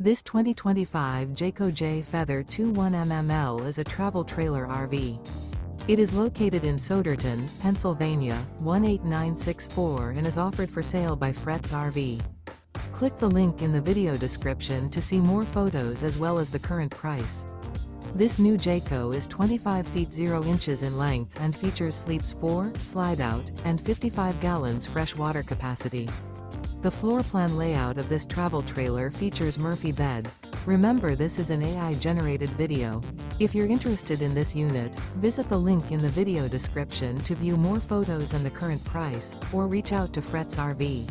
This 2025 Jayco J Feather 21mml is a travel trailer RV. It is located in Souderton, Pennsylvania, 18964 and is offered for sale by Fretz RV. Click the link in the video description to see more photos as well as the current price. This new Jayco is 25 feet 0 inches in length and features sleeps 4, slide out, and 55 gallons fresh water capacity. The floor plan layout of this travel trailer features Murphy bed. Remember, this is an AI-generated video. If you're interested in this unit, visit the link in the video description to view more photos and the current price, or reach out to Fretz RV.